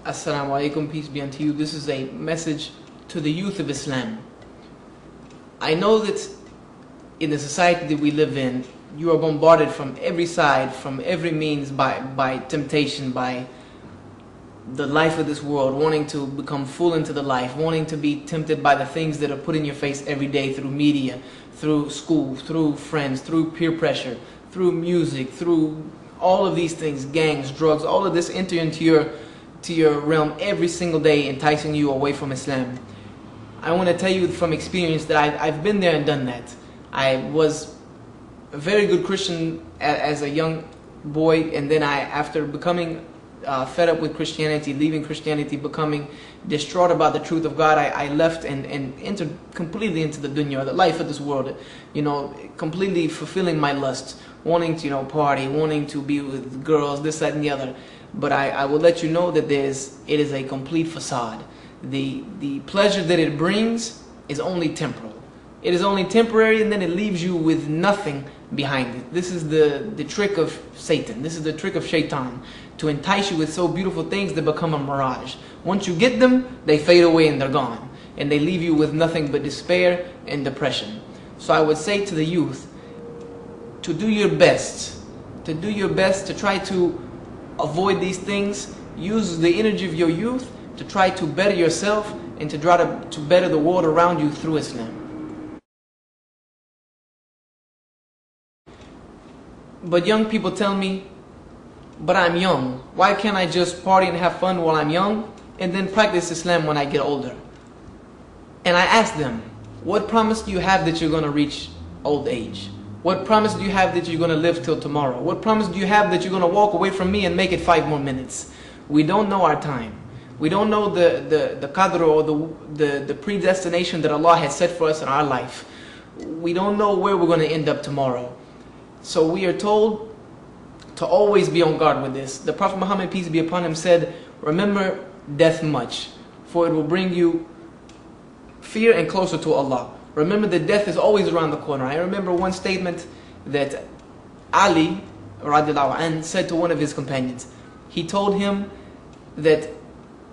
Assalamu alaikum, peace be unto you. This is a message to the youth of Islam. I know that in the society that we live in, you are bombarded from every side, from every means by temptation, by the life of this world, wanting to become full into the life, wanting to be tempted by the things that are put in your face every day through media, through school, through friends, through peer pressure, through music, through all of these things, gangs, drugs, all of this enter into your realm every single day, enticing you away from Islam. I want to tell you from experience that I've been there and done that. I was a very good Christian as a young boy, and then after becoming fed up with Christianity, leaving Christianity, becoming distraught about the truth of God, I left and entered completely into the dunya, the life of this world, completely fulfilling my lust, wanting to party, wanting to be with girls, this, that, and the other. But I will let you know that it is a complete facade. The pleasure that it brings is only temporal. It is only temporary, and then it leaves you with nothing behind it. This is the trick of Satan. This is the trick of Shaitan, to entice you with so beautiful things that become a mirage. Once you get them, they fade away and they're gone, and they leave you with nothing but despair and depression. So I would say to the youth to do your best, to try to avoid these things. Use the energy of your youth to try to better yourself and to try to better the world around you through Islam. But young people tell me, but I'm young. Why can't I just party and have fun while I'm young and then practice Islam when I get older? And I ask them, what promise do you have that you're going to reach old age? What promise do you have that you're going to live till tomorrow? What promise do you have that you're going to walk away from me and make it 5 more minutes? We don't know our time. We don't know the qadr or the predestination that Allah has set for us in our life. We don't know where we're going to end up tomorrow. So we are told to always be on guard with this. The Prophet Muhammad, peace be upon him, said, remember death much, for it will bring you fear and closer to Allah. Remember that death is always around the corner. I remember one statement that Ali radiallahu anh said to one of his companions. He told him that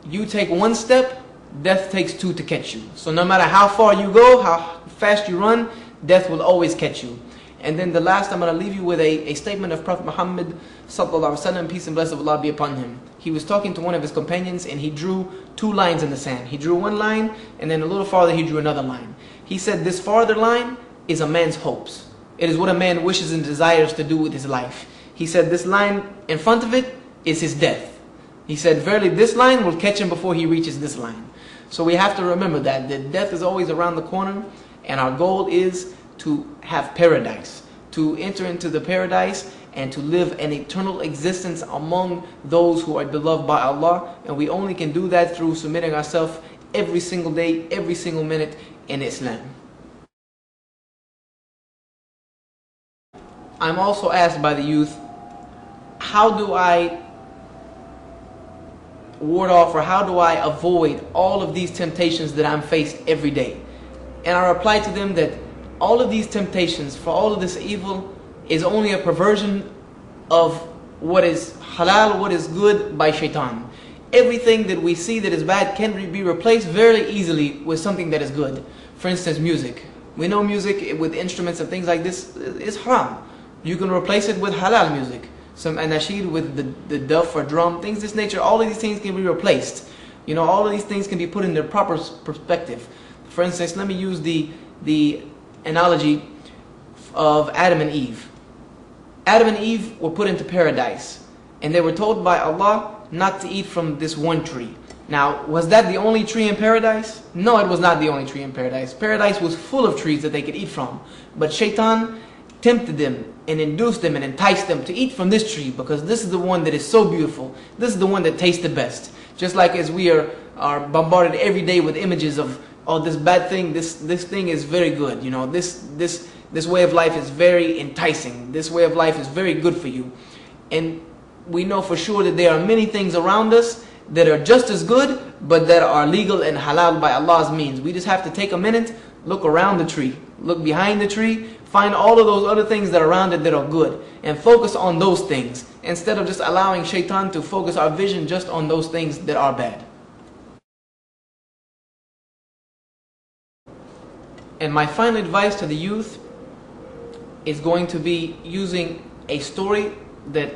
you take one step, death takes 2 to catch you. So no matter how far you go, how fast you run, death will always catch you. And then the last, I'm going to leave you with a statement of Prophet Muhammad sallallahu alaihi wasallam, peace and blessing of Allah be upon him. He was talking to one of his companions and he drew 2 lines in the sand. He drew one line and then a little farther he drew another line. He said this farther line is a man's hopes. It is what a man wishes and desires to do with his life. He said this line in front of it is his death. He said verily this line will catch him before he reaches this line. So we have to remember that death is always around the corner, and our goal is to have paradise, to enter into the paradise and to live an eternal existence among those who are beloved by Allah. And we only can do that through submitting ourselves every single day, every single minute in Islam. I'm also asked by the youth, how do I ward off, or how do I avoid all of these temptations that I'm faced every day? And I reply to them that all of these temptations, for all of this evil, is only a perversion of what is halal, what is good, by shaitan. Everything that we see that is bad can be replaced very easily with something that is good. For instance, music. We know music with instruments and things like this is haram. You can replace it with halal music. Some anashid with the duff or drum, things of this nature. All of these things can be replaced. All of these things can be put in their proper perspective. For instance, let me use the analogy of Adam and Eve. Adam and Eve were put into paradise, and they were told by Allah not to eat from this one tree. Now, was that the only tree in paradise? No, it was not the only tree in paradise. Paradise was full of trees that they could eat from. But Shaitan tempted them and induced them and enticed them to eat from this tree, because this is the one that is so beautiful. This is the one that tastes the best. Just like as we are bombarded every day with images of, oh, this bad thing, this thing is very good. This way of life is very enticing. This way of life is very good for you. And we know for sure that there are many things around us that are just as good, but that are legal and halal by Allah's means. We just have to take a minute, look around the tree, look behind the tree, Find all of those other things that are around it that are good and focus on those things instead of just allowing shaitan to focus our vision just on those things that are bad. And my final advice to the youth is going to be using a story that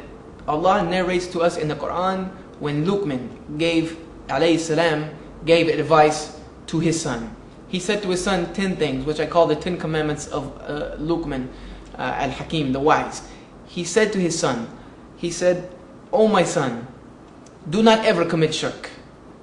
Allah narrates to us in the Quran when Luqman gave advice to his son. He said to his son 10 things, which I call the 10 commandments of Luqman al-Hakim, the wise. He said to his son, he said, "O my son, do not ever commit shirk.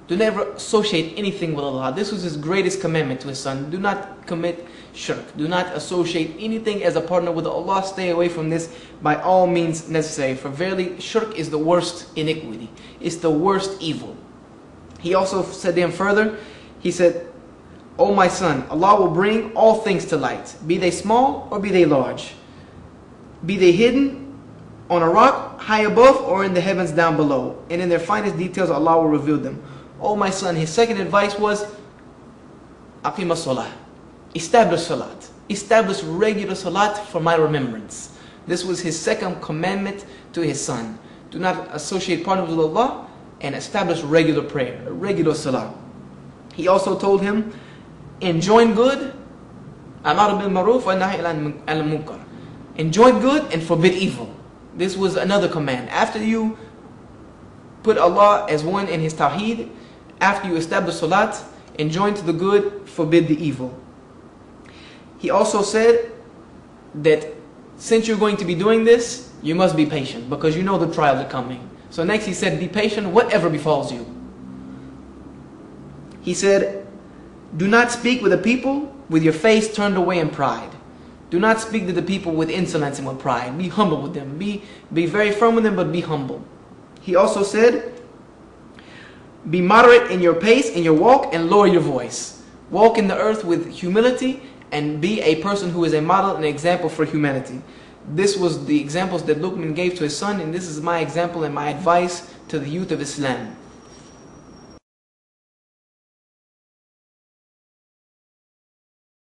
Do never associate anything with Allah." This was his greatest commandment to his son. Do not commit shirk. Do not associate anything as a partner with Allah. Stay away from this by all means necessary. For verily, shirk is the worst iniquity. It's the worst evil. He also said to him further, he said, "O my son, Allah will bring all things to light, be they small or be they large. Be they hidden on a rock high above or in the heavens down below. And in their finest details, Allah will reveal them." Oh my son, his second advice was, "Aqim as-salah." Establish salat. Establish regular salat for my remembrance. This was his second commandment to his son. Do not associate partners with Allah and establish regular prayer, regular salah. He also told him, enjoin good, amar bil maruf wa nahy anil munkar. Enjoin good and forbid evil. This was another command. After you put Allah as one in His Tawheed, after you establish salat, enjoin to the good, forbid the evil. He also said that since you're going to be doing this, you must be patient because you know the trials are coming. So next he said, be patient whatever befalls you. He said, do not speak with the people with your face turned away in pride. Do not speak to the people with insolence and with pride. Be humble with them. Be very firm with them, but be humble. He also said, be moderate in your pace, in your walk, and lower your voice. Walk in the earth with humility and be a person who is a model and example for humanity. This was the examples that Luqman gave to his son, and this is my example and my advice to the youth of Islam.